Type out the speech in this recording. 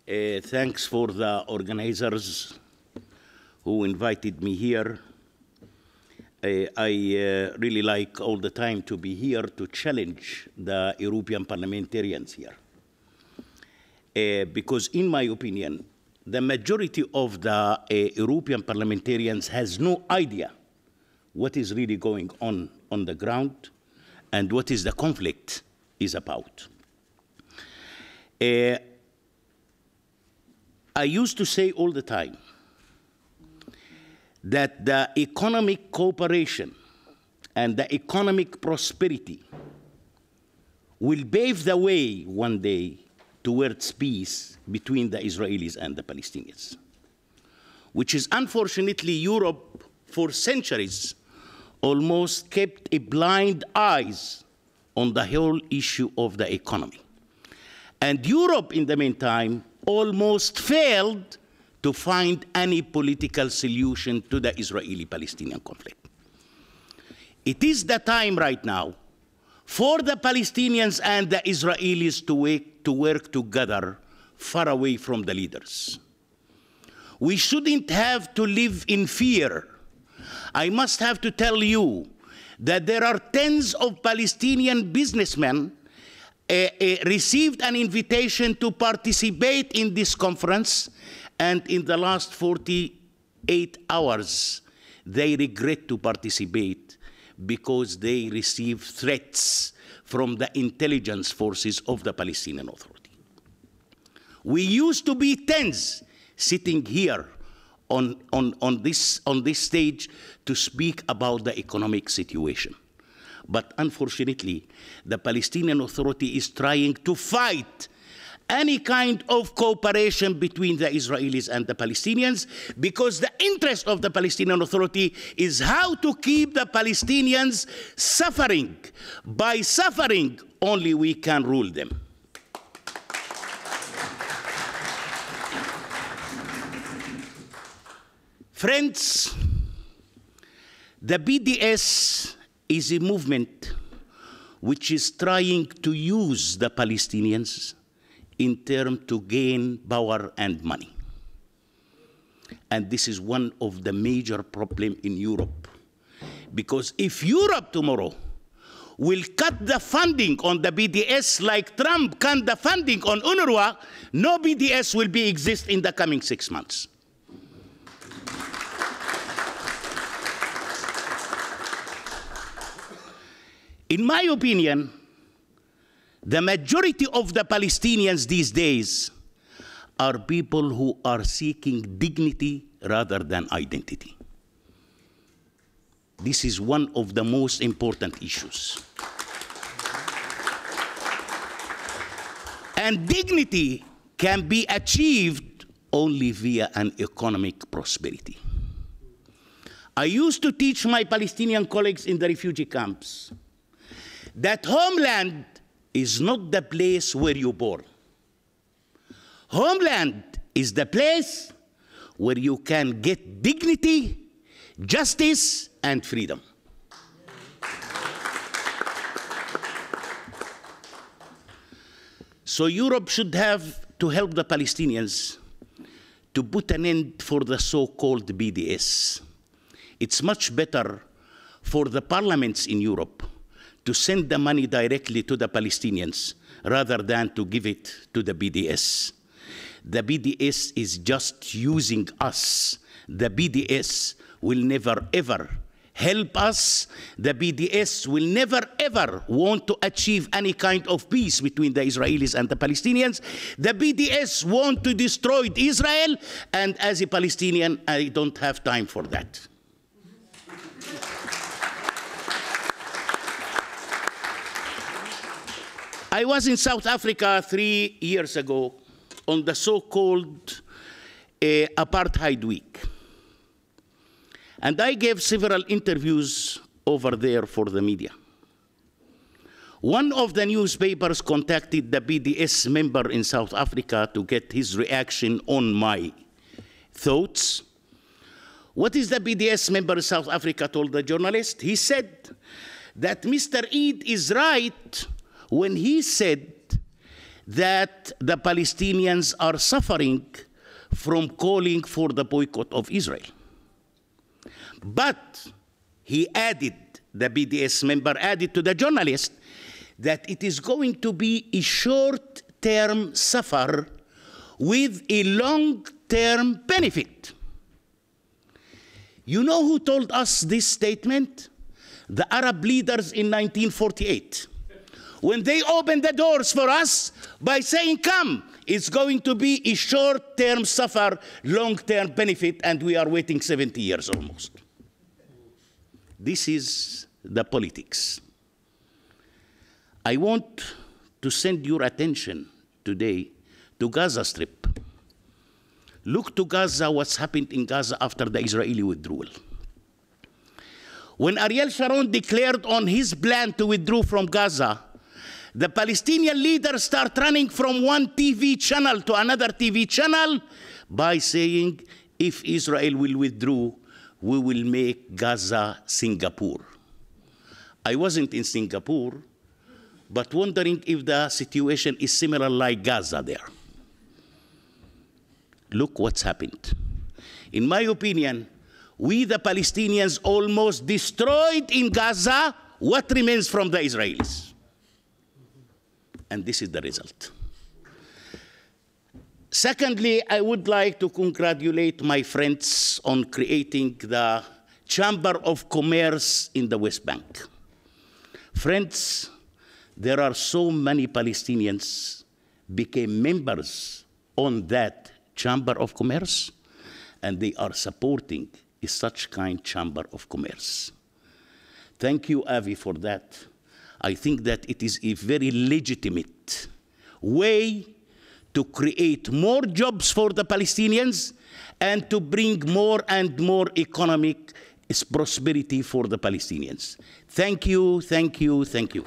Thanks for the organizers who invited me here. I really like all the time to be here to challenge the European parliamentarians here. Because in my opinion, the majority of the European parliamentarians has no idea what is really going on the ground and what is the conflict is about. I used to say all the time that the economic cooperation and the economic prosperity will pave the way one day towards peace between the Israelis and the Palestinians, which is unfortunately Europe for centuries almost kept a blind eyes on the whole issue of the economy. And Europe, in the meantime, almost failed to find any political solution to the Israeli-Palestinian conflict. It is the time right now for the Palestinians and the Israelis to work together far away from the leaders. We shouldn't have to live in fear. I must have to tell you that there are tens of Palestinian businessmen received an invitation to participate in this conference, and in the last 48 hours, they regret to participate because they received threats from the intelligence forces of the Palestinian Authority. We used to be tens sitting here on this stage to speak about the economic situation. But unfortunately, the Palestinian Authority is trying to fight any kind of cooperation between the Israelis and the Palestinians because the interest of the Palestinian Authority is how to keep the Palestinians suffering. By suffering, only we can rule them. Friends, the BDS is a movement which is trying to use the Palestinians in terms to gain power and money. And this is one of the major problems in Europe. Because if Europe tomorrow will cut the funding on the BDS like Trump cut the funding on UNRWA, no BDS will exist in the coming 6 months. In my opinion, the majority of the Palestinians these days are people who are seeking dignity rather than identity. This is one of the most important issues. And dignity can be achieved only via an economic prosperity. I used to teach my Palestinian colleagues in the refugee camps that homeland is not the place where you're born. Homeland is the place where you can get dignity, justice, and freedom. So Europe should have to help the Palestinians to put an end for the so-called BDS. It's much better for the parliaments in Europe to send the money directly to the Palestinians rather than to give it to the BDS. The BDS is just using us. The BDS will never ever help us. The BDS will never ever want to achieve any kind of peace between the Israelis and the Palestinians. The BDS want to destroy Israel, and as a Palestinian, I don't have time for that. I was in South Africa 3 years ago on the so-called Apartheid Week. And I gave several interviews over there for the media. One of the newspapers contacted the BDS member in South Africa to get his reaction on my thoughts. What is the BDS member in South Africa told the journalist? He said that Mr. Eid is right when he said that the Palestinians are suffering from calling for the boycott of Israel. But he added, the BDS member added to the journalist, that it is going to be a short-term suffer with a long-term benefit. You know who told us this statement? The Arab leaders in 1948. When they opened the doors for us by saying, come, it's going to be a short-term suffer, long-term benefit, and we are waiting 70 years almost. This is the politics. I want to send your attention today to Gaza Strip. Look to Gaza, what's happened in Gaza after the Israeli withdrawal. When Ariel Sharon declared on his plan to withdraw from Gaza, the Palestinian leaders start running from one TV channel to another TV channel by saying, if Israel will withdraw, we will make Gaza Singapore. I wasn't in Singapore, but wondering if the situation is similar like Gaza there. Look what's happened. In my opinion, we the Palestinians almost destroyed in Gaza what remains from the Israelis. And this is the result. Secondly, I would like to congratulate my friends on creating the Chamber of Commerce in the West Bank. Friends, there are so many Palestinians became members on that Chamber of Commerce, and they are supporting such kind Chamber of Commerce. Thank you, Avi, for that. I think that it is a very legitimate way to create more jobs for the Palestinians and to bring more and more economic prosperity for the Palestinians. Thank you, thank you, thank you.